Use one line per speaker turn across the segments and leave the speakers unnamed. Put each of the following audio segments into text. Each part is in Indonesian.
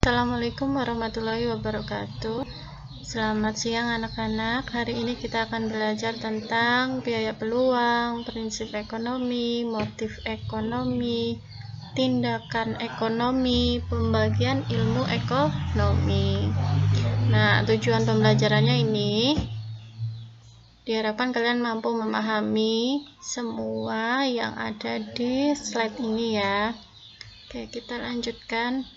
Assalamualaikum warahmatullahi wabarakatuh. Selamat siang anak-anak. Hari ini kita akan belajar tentang biaya peluang, prinsip ekonomi, motif ekonomi, tindakan ekonomi, pembagian ilmu ekonomi. Nah, tujuan pembelajarannya ini diharapkan kalian mampu memahami semua yang ada di slide ini ya. Oke, kita lanjutkan.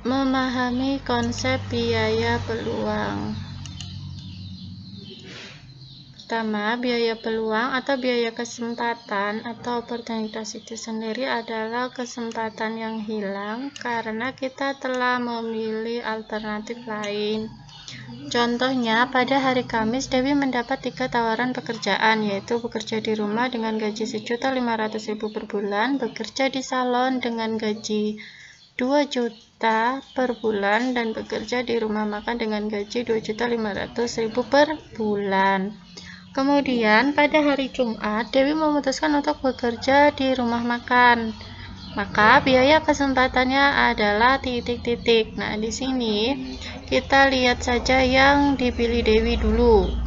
Memahami konsep biaya peluang. Pertama, biaya peluang atau biaya kesempatan atau opportunitas itu sendiri adalah kesempatan yang hilang karena kita telah memilih alternatif lain. Contohnya, pada hari Kamis, Dewi mendapat 3 tawaran pekerjaan, yaitu bekerja di rumah dengan gaji 1.500.000 per bulan, bekerja di salon dengan gaji 2 juta per bulan, dan bekerja di rumah makan dengan gaji 2.500.000 per bulan. Kemudian pada hari Jumat, Dewi memutuskan untuk bekerja di rumah makan. Maka biaya kesempatannya adalah titik-titik. Nah, di sini kita lihat saja yang dipilih Dewi dulu.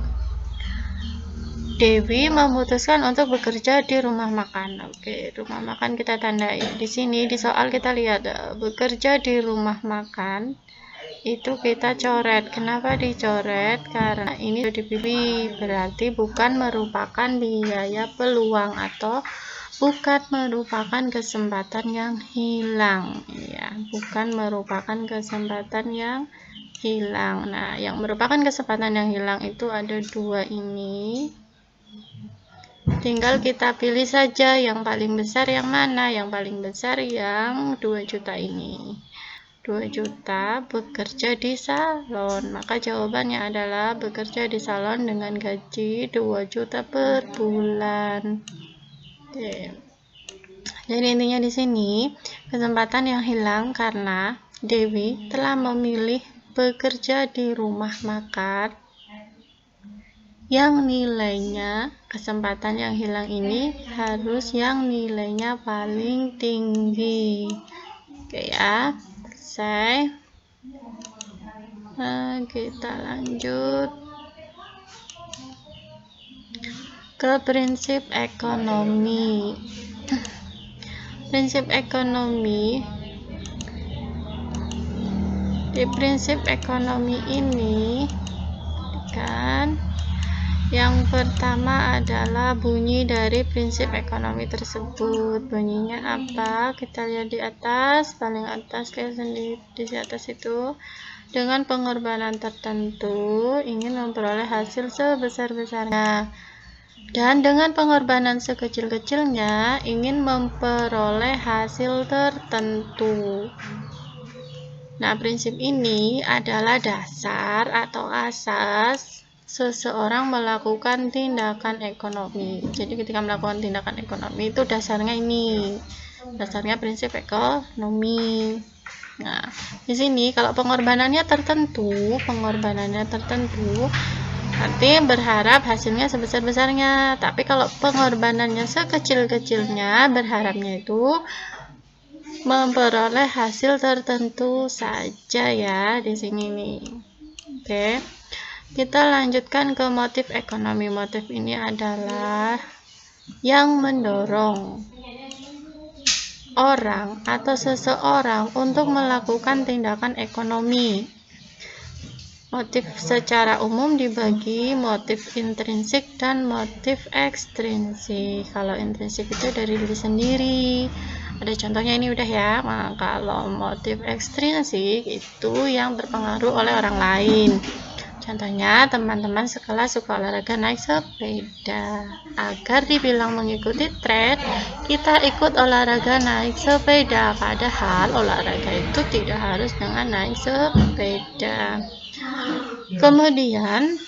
Dewi memutuskan untuk bekerja di rumah makan. Oke, rumah makan kita tandai. Di sini di soal kita lihat bekerja di rumah makan. Itu kita coret. Kenapa dicoret? Karena ini sudah dipilih, berarti bukan merupakan biaya peluang atau bukan merupakan kesempatan yang hilang ya, bukan merupakan kesempatan yang hilang. Nah, yang merupakan kesempatan yang hilang itu ada 2 ini. Tinggal kita pilih saja yang paling besar yang mana. Yang paling besar yang 2 juta ini. 2 juta bekerja di salon. Maka jawabannya adalah bekerja di salon dengan gaji 2 juta per bulan. Oke. Jadi intinya di sini kesempatan yang hilang karena Dewi telah memilih bekerja di rumah makan yang nilainya, kesempatan yang hilang ini harus yang nilainya paling tinggi. Oke ya, selesai. Nah, kita lanjut ke prinsip ekonomi. Prinsip ekonomi. Di prinsip ekonomi ini kan yang pertama adalah bunyi dari prinsip ekonomi tersebut. Bunyinya apa? Kita lihat di atas, paling atas, lihat sendiri di atas itu. Dengan pengorbanan tertentu ingin memperoleh hasil sebesar-besarnya. Dan dengan pengorbanan sekecil-kecilnya ingin memperoleh hasil tertentu. Nah, prinsip ini adalah dasar atau asas seseorang melakukan tindakan ekonomi. Jadi ketika melakukan tindakan ekonomi itu dasarnya ini. Dasarnya prinsip ekonomi. Nah, di sini kalau pengorbanannya tertentu, nanti berharap hasilnya sebesar-besarnya. Tapi kalau pengorbanannya sekecil-kecilnya, berharapnya itu memperoleh hasil tertentu saja ya di sini nih. Oke. Kita lanjutkan ke motif ekonomi. Motif ini adalah yang mendorong orang atau seseorang untuk melakukan tindakan ekonomi. Motif secara umum dibagi motif intrinsik dan motif ekstrinsik. Kalau intrinsik itu dari diri sendiri. Ada contohnya ini udah ya. Nah, kalau motif ekstrinsik itu yang berpengaruh oleh orang lain. Contohnya, teman-teman sekelas suka olahraga naik sepeda. Agar dibilang mengikuti tren, kita ikut olahraga naik sepeda. Padahal olahraga itu tidak harus dengan naik sepeda. Kemudian,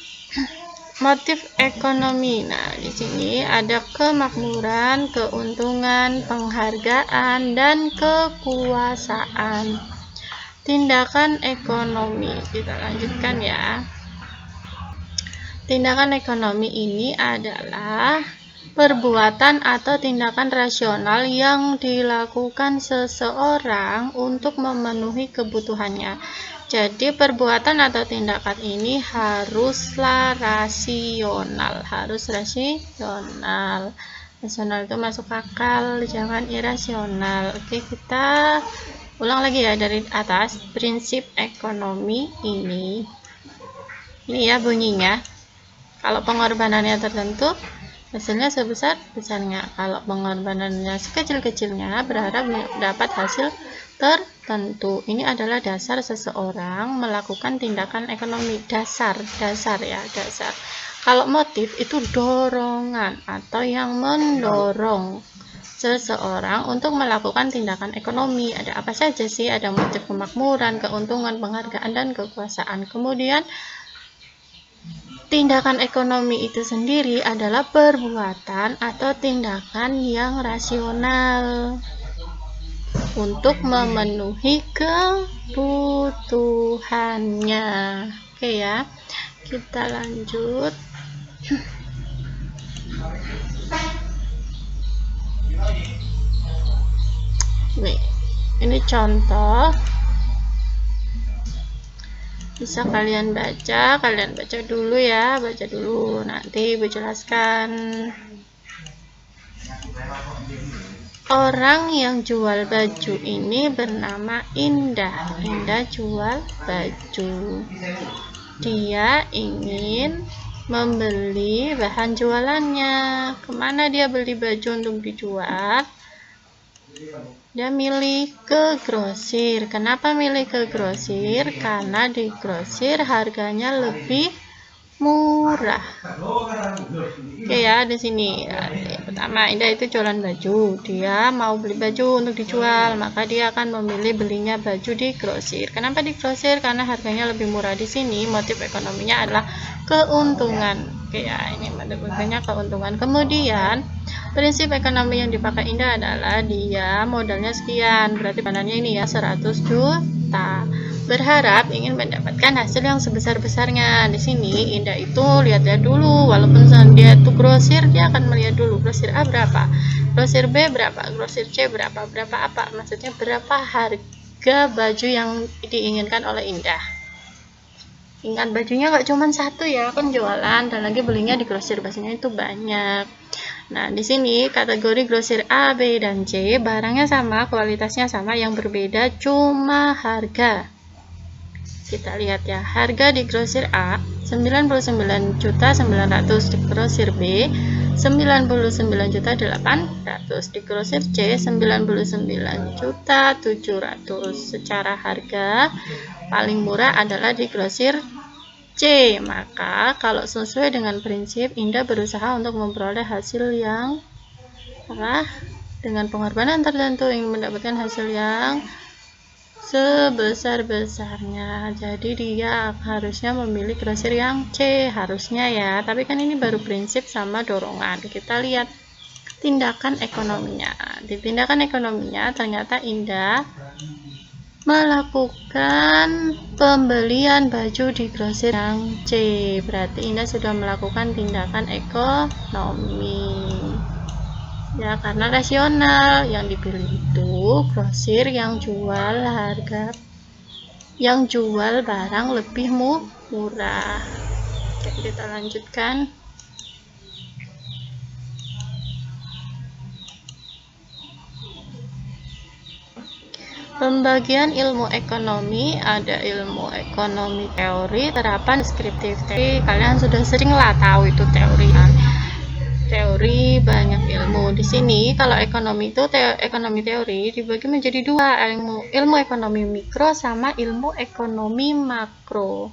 motif ekonomi. Nah, di sini ada kemakmuran, keuntungan, penghargaan, dan kekuasaan. Tindakan ekonomi. Kita lanjutkan ya. Tindakan ekonomi ini adalah perbuatan atau tindakan rasional yang dilakukan seseorang untuk memenuhi kebutuhannya. Jadi perbuatan atau tindakan ini haruslah rasional, harus rasional. Rasional itu masuk akal, jangan irasional. Oke, kita ulang lagi ya dari atas. Prinsip ekonomi ini ya bunyinya. Kalau pengorbanannya tertentu, hasilnya sebesar-besarnya. Kalau pengorbanannya sekecil-kecilnya, berharap dapat hasil tertentu. Ini adalah dasar seseorang melakukan tindakan ekonomi. Dasar ya, dasar. Kalau motif itu dorongan atau yang mendorong seseorang untuk melakukan tindakan ekonomi. Ada apa saja sih? Ada motif kemakmuran, keuntungan, penghargaan, dan kekuasaan. Kemudian tindakan ekonomi itu sendiri adalah perbuatan atau tindakan yang rasional untuk memenuhi kebutuhannya. Oke ya, kita lanjut. Nih, ini contoh. Bisa kalian baca dulu ya, baca dulu, nanti Ibu jelaskan. Orang yang jual baju ini bernama Indah. Indah jual baju. Dia ingin membeli bahan jualannya. Kemana dia beli baju untuk dijual? Dia milih ke grosir. Kenapa milih ke grosir? Karena di grosir harganya lebih murah. Oke ya, di sini pertama Indah itu jualan baju. Dia mau beli baju untuk dijual, maka dia akan memilih belinya baju di grosir. Kenapa di grosir? Karena harganya lebih murah. Di sini motif ekonominya adalah keuntungan. Oke ya, ini motifnya keuntungan. Kemudian prinsip ekonomi yang dipakai Indah adalah dia modalnya sekian, berarti pandannya ini ya 100 juta. Berharap ingin mendapatkan hasil yang sebesar-besarnya. Di sini Indah itu lihat-lihat dulu, walaupun dia itu grosir, dia akan melihat dulu grosir A berapa, grosir B berapa, grosir C berapa, berapa apa, maksudnya berapa harga baju yang diinginkan oleh Indah. Ingat, bajunya nggak cuma satu ya, kan jualan dan lagi belinya di grosir, biasanya itu banyak. Nah, di sini kategori grosir A, B, dan C barangnya sama, kualitasnya sama, yang berbeda cuma harga. Kita lihat ya, harga di grosir A 99.900.000, di grosir B 99.800.000, di grosir C 99.700.000. Secara harga paling murah adalah di grosir C. Maka kalau sesuai dengan prinsip, Indah berusaha untuk memperoleh hasil yang dengan pengorbanan tertentu, ingin mendapatkan hasil yang sebesar-besarnya. Jadi dia harusnya memilih grosir yang C, harusnya ya. Tapi kan ini baru prinsip sama dorongan. Kita lihat tindakan ekonominya. Di tindakan ekonominya ternyata Indah melakukan pembelian baju di grosir yang C. Berarti Indah sudah melakukan tindakan ekonomi. Ya, karena rasional, yang dipilih itu grosir yang jual barang lebih murah. Oke, kita lanjutkan. Pembagian ilmu ekonomi, ada ilmu ekonomi teori, terapan, deskriptif. Kalian sudah sering lah tahu itu teori kan. Teori banyak ilmu. Di sini kalau ekonomi itu ekonomi teori dibagi menjadi dua, ilmu ekonomi mikro sama ilmu ekonomi makro.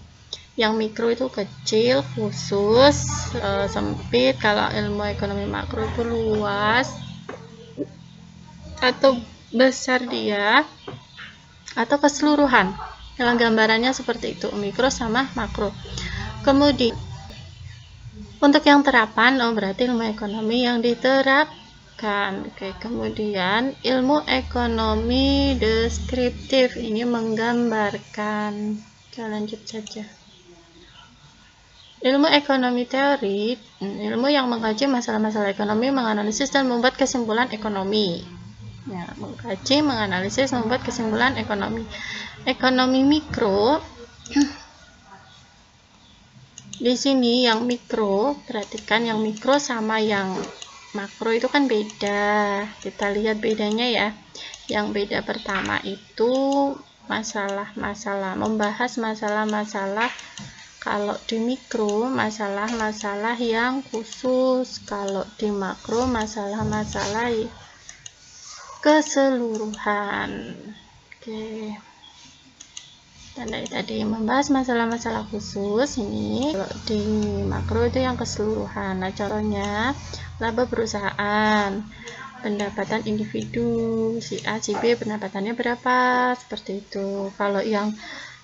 Yang mikro itu kecil, khusus, sempit. Kalau ilmu ekonomi makro itu luas atau besar dia, atau keseluruhan. Dalam gambarannya seperti itu, mikro sama makro. Kemudian untuk yang terapan, berarti ilmu ekonomi yang diterapkan. Oke, kemudian ilmu ekonomi deskriptif, ini menggambarkan. Kita lanjut saja. Ilmu ekonomi teori, ilmu yang mengkaji masalah-masalah ekonomi, menganalisis dan membuat kesimpulan ekonomi. Ya, mengkaji, menganalisis, membuat kesimpulan ekonomi. Ekonomi mikro, di sini yang mikro, perhatikan yang mikro sama yang makro itu kan beda. Kita lihat bedanya ya. Yang beda pertama itu masalah-masalah, membahas masalah-masalah. Kalau di mikro, masalah-masalah yang khusus. Kalau di makro, masalah-masalah keseluruhan. Oke. Dan dari tadi membahas masalah-masalah khusus, ini kalau di makro itu yang keseluruhan. Nah, contohnya laba perusahaan, pendapatan individu, si A, si B pendapatannya berapa, seperti itu. Kalau yang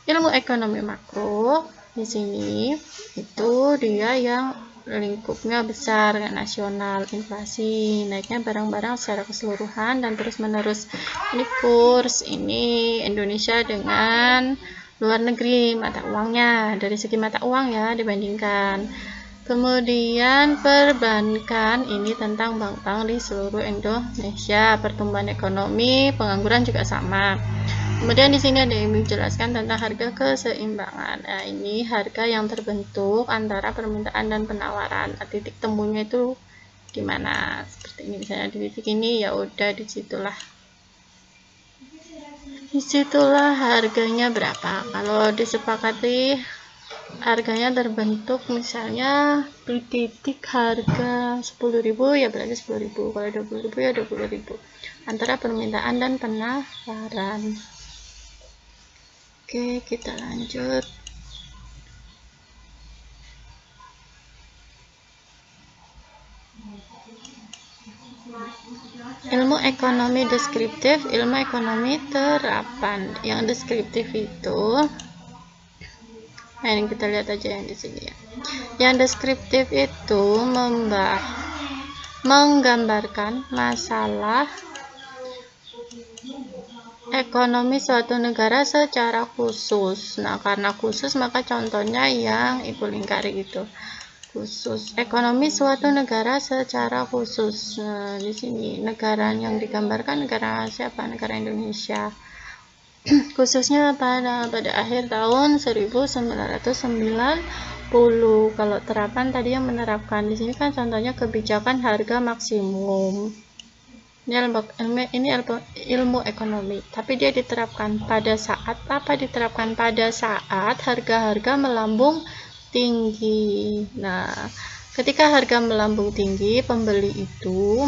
ilmu ekonomi makro di sini itu dia yang lingkupnya besar, nasional, inflasi, naiknya barang-barang secara keseluruhan dan terus-menerus. Ini kurs, ini Indonesia dengan luar negeri mata uangnya, dari segi mata uang ya dibandingkan. Kemudian perbankan, ini tentang bank-bank di seluruh Indonesia, pertumbuhan ekonomi, pengangguran juga sama. Kemudian di sini ada yang menjelaskan tentang harga keseimbangan. Nah, ini harga yang terbentuk antara permintaan dan penawaran. Nah, titik temunya itu di mana? Seperti ini, misalnya di titik ini ya udah disitulah harganya berapa. Kalau disepakati harganya terbentuk misalnya di titik harga 10.000 ya berarti 10.000, kalau 20.000 ya 20.000 antara permintaan dan penawaran. Oke, kita lanjut. Ilmu ekonomi deskriptif, ilmu ekonomi terapan. Yang deskriptif itu, nah ini kita lihat aja yang di sini ya. Yang deskriptif itu menggambarkan masalah ekonomi suatu negara secara khusus. Nah, karena khusus maka contohnya yang Ibu lingkari itu. Khusus ekonomi suatu negara secara khusus. Nah, di sini negara yang digambarkan negara siapa? Negara Indonesia. Khususnya pada akhir tahun 1990. Kalau terapan tadi yang menerapkan, di sini kan contohnya kebijakan harga maksimum. Ini ilmu ekonomi, tapi dia diterapkan pada saat apa? Diterapkan pada saat harga-harga melambung tinggi. Nah, ketika harga melambung tinggi, pembeli itu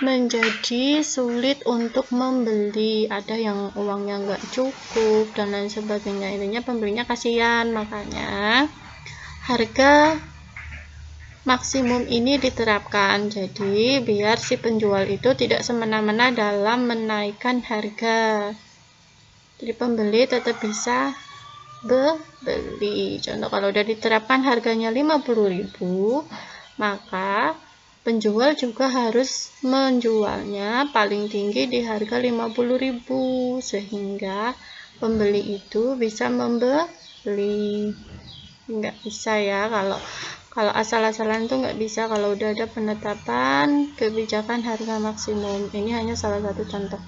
menjadi sulit untuk membeli. Ada yang uangnya nggak cukup dan lain sebagainya. Intinya pembelinya kasihan, makanya harga maksimum ini diterapkan. Jadi biar si penjual itu tidak semena-mena dalam menaikkan harga. Jadi pembeli tetap bisa beli. Contoh kalau udah diterapkan harganya 50.000, maka penjual juga harus menjualnya paling tinggi di harga 50.000 sehingga pembeli itu bisa membeli. Nggak bisa ya kalau asal-asalan tuh nggak bisa. Kalau udah ada penetapan kebijakan harga maksimum, ini hanya salah satu contoh.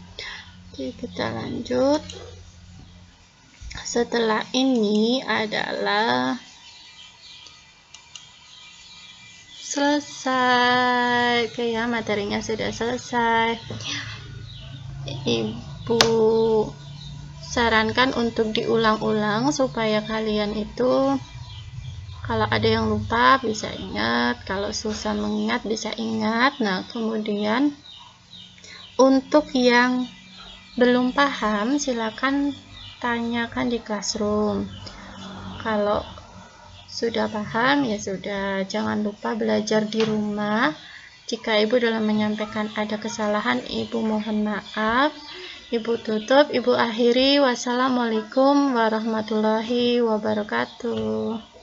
Oke, kita lanjut. Setelah ini adalah selesai. Oke ya, materinya sudah selesai. Ibu sarankan untuk diulang-ulang supaya kalian itu kalau ada yang lupa bisa ingat, kalau susah mengingat bisa ingat. Nah, kemudian untuk yang belum paham silakan tanyakan di classroom. Kalau sudah paham ya sudah, jangan lupa belajar di rumah. Jika Ibu dalam menyampaikan ada kesalahan, Ibu mohon maaf. Ibu tutup, Ibu akhiri. Wassalamualaikum warahmatullahi wabarakatuh.